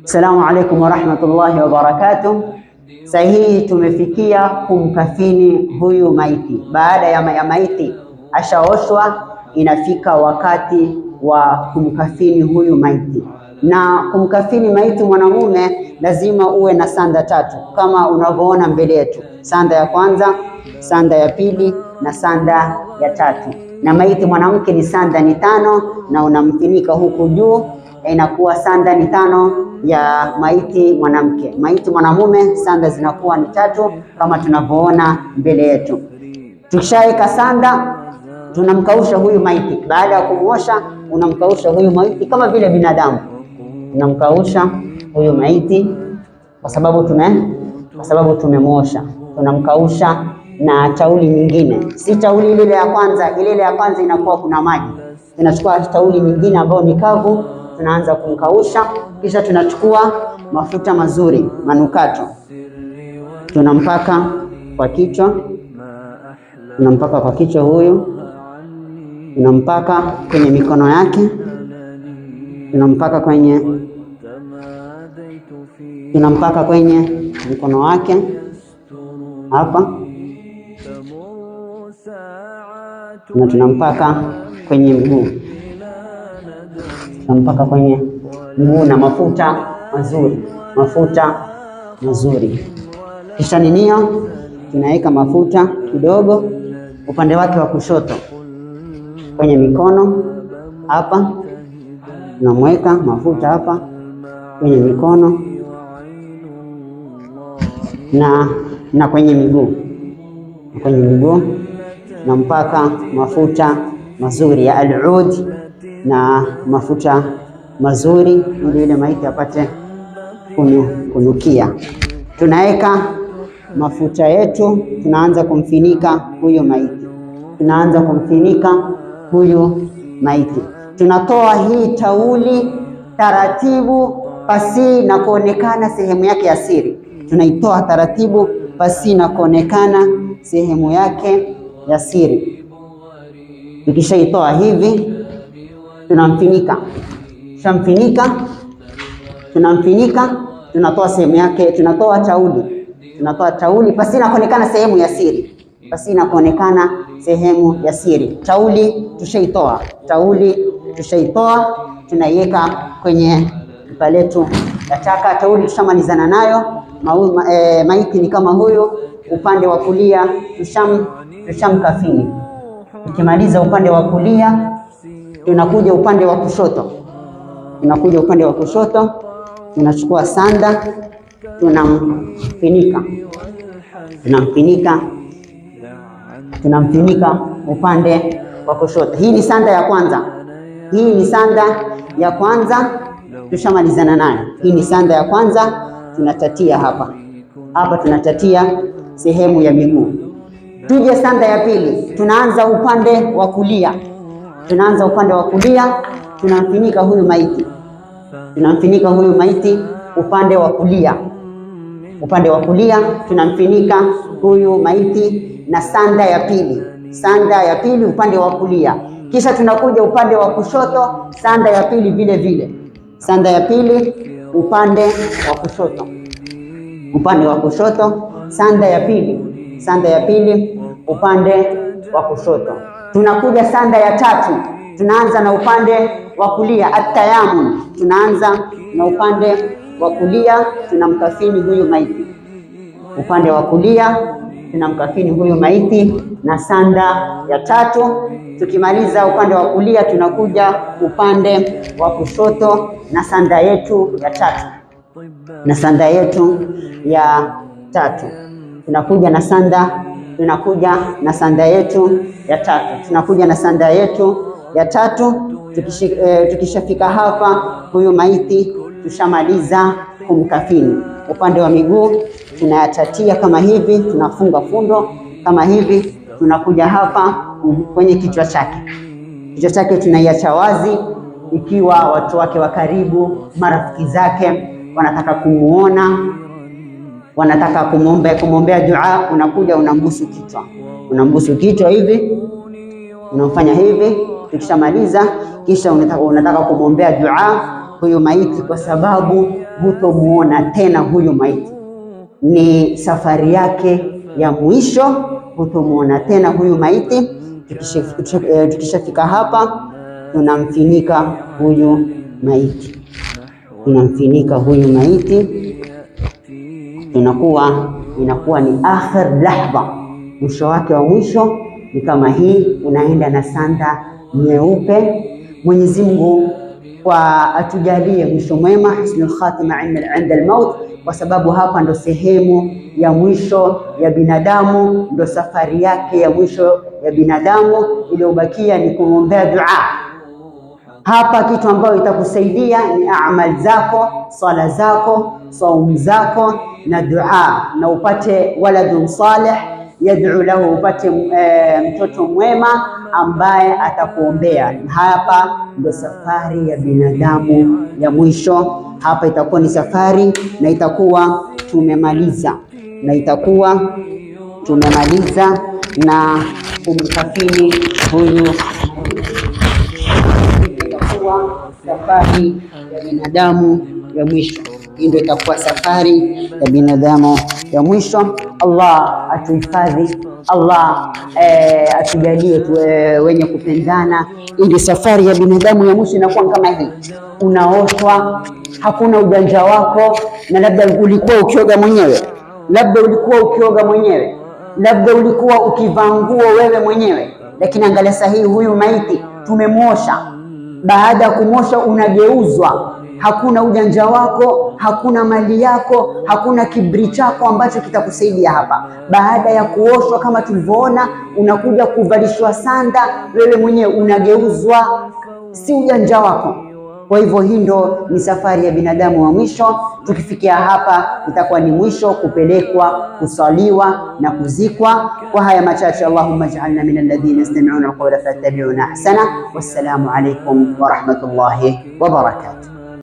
Assalamu alaikum warahmatullahi wabarakatuh. Sahihi tumefikia kumkafini huyu maiti. Baada ya maiti ashaoshwa, inafika wakati wa kumkafini huyu maiti. Na kumkafini maiti mwanamume lazima uwe na sanda tatu kama unavyoona mbele yetu: sanda ya kwanza, sanda ya pili na sanda ya tatu. Na maiti mwanamke ni sanda ni tano, na unamfinika huku juu, inakuwa sanda ni tano ya maiti mwanamke. Maiti mwanamume sanda zinakuwa ni tatu kama tunavyoona mbele yetu. Tukishaweka sanda, tunamkausha huyu maiti. Baada ya kumuosha, unamkausha huyu maiti kama vile binadamu. Tunamkausha huyu maiti kwa sababu tumemuosha. Tunamkausha na tauli nyingine, si tauli ile ya kwanza. Ile ya kwanza inakuwa kuna maji. Tunachukua tauli nyingine ambayo ni kavu, tunaanza kumkausha, kisha tunachukua mafuta mazuri, manukato, tunampaka kwa kichwa. Tunampaka kwa kichwa huyu, tunampaka kwenye mikono yake, tunampaka kwenye mikono wake hapa, na tunampaka kwenye mguu. Tunampaka kwenye mguu na mafuta mazuri. Kisha ninio, tunaweka mafuta kidogo upande wake wa kushoto kwenye mikono hapa, tunamweka mafuta hapa kwenye mikono na kwenye miguu. Nampaka mafuta mazuri ya al-ud na mafuta mazuri ili ile maiti apate kunukia. Tunaweka mafuta yetu, tunaanza kumfinika huyu maiti. Tunatoa hii tauli taratibu, pasi na kuonekana sehemu yake ya siri. Tunaitoa taratibu pasi na kuonekana sehemu yake ya siri. Tukishaitoa hivi, tunamfinika. Tunatoa sehemu yake, tunatoa tauli pasi na kuonekana sehemu ya siri. Tauli tushaitoa, tunaiweka kwenye pipa letu la taka. Tauli tushamalizana nayo. Maiti ni kama huyu. Upande wa kulia tushamkafini. Tukimaliza upande wa kulia, tunakuja upande wa kushoto. Tunachukua sanda, tunamfinika upande wa kushoto. Hii ni sanda ya kwanza, tushamalizana nayo. Hii ni sanda ya kwanza, tunatatia hapa tunatatia sehemu ya miguu. Tuje sanda ya pili, tunaanza upande wa kulia. Tunamfinika huyu maiti upande wa kulia. Tunamfinika huyu maiti na sanda ya pili upande wa kulia. Kisha tunakuja upande wa kushoto, sanda ya pili vile vile. Sanda ya pili upande wa kushoto, sanda ya pili upande wa kushoto. Tunakuja sanda ya tatu, tunaanza na upande wa kulia, at-tayammum. Tunaanza na upande wa kulia, tunamkafini huyu maiti. Upande wa kulia tunamkafini huyu maiti na sanda ya tatu. Tukimaliza upande wa kulia, tunakuja upande wa kushoto na sanda yetu ya tatu. Tunakuja na sanda yetu ya tatu. Tukishafika hapa, huyu maiti tushamaliza kumkafini. Upande wa miguu tunayatatia kama hivi, tunafunga fundo kama hivi. Tunakuja hapa kwenye kichwa chake tunaiacha wazi. Ikiwa watu wake wa karibu, marafiki zake wanataka kumuona, wanataka kumwombea dua, unakuja unambusu kichwa hivi, unamfanya hivi. Tukishamaliza, kisha unataka kumwombea dua, huyu maiti, kwa sababu hutomuona tena huyu maiti. Ni safari yake ya mwisho, hutomuona tena huyu maiti. Tukishafika hapa, tunamfinika huyu maiti, inakuwa ni akhir lahdha, mwisho wake wa mwisho ni kama hii, unaenda na sanda nyeupe. Mwenyezi Mungu kwa atujalie mwisho mwema, husnul khatima inda al-maut, kwa sababu hapa ndo sehemu ya mwisho ya binadamu, ndo safari yake ya mwisho ya binadamu. Iliyobakia ni kumwombea dua. Hapa kitu ambayo itakusaidia ni amali zako, sala zako, saumu zako na dua, na upate waladun salih yad'u lahu, upate mtoto mwema ambaye atakuombea. Hapa ndo safari ya binadamu ya mwisho. Hapa itakuwa ni safari na itakuwa tumemaliza na kumkafini huyu. Itakuwa safari ya binadamu ya mwisho. Hii ndio itakuwa safari ya binadamu ya mwisho. Allah atuhifadhi, Allah atujalie wenye kupendana. Ili safari ya binadamu ya mwisho inakuwa kama hii, unaoshwa, hakuna ujanja wako, na labda ulikuwa ukioga mwenyewe, labda ulikuwa ukivaa nguo wewe mwenyewe, lakini angalia sahihi, huyu maiti tumemosha. Baada ya kumosha unageuzwa, hakuna ujanja wako, hakuna mali yako, hakuna kibri chako ambacho kitakusaidia hapa. Baada ya kuoshwa kama tulivyoona, unakuja kuvalishwa sanda, wewe mwenyewe unageuzwa, si ujanja wako. Kwa hivyo hii ndo ni safari ya binadamu wa mwisho. Tukifikia hapa itakuwa ni mwisho kupelekwa, kusaliwa na kuzikwa. Kwa haya machache, Allahumma ij'alna min alladhina yastami'una alqawla fayattabi'una ahsana. Wassalamu alaykum wa rahmatullahi wa barakatuh.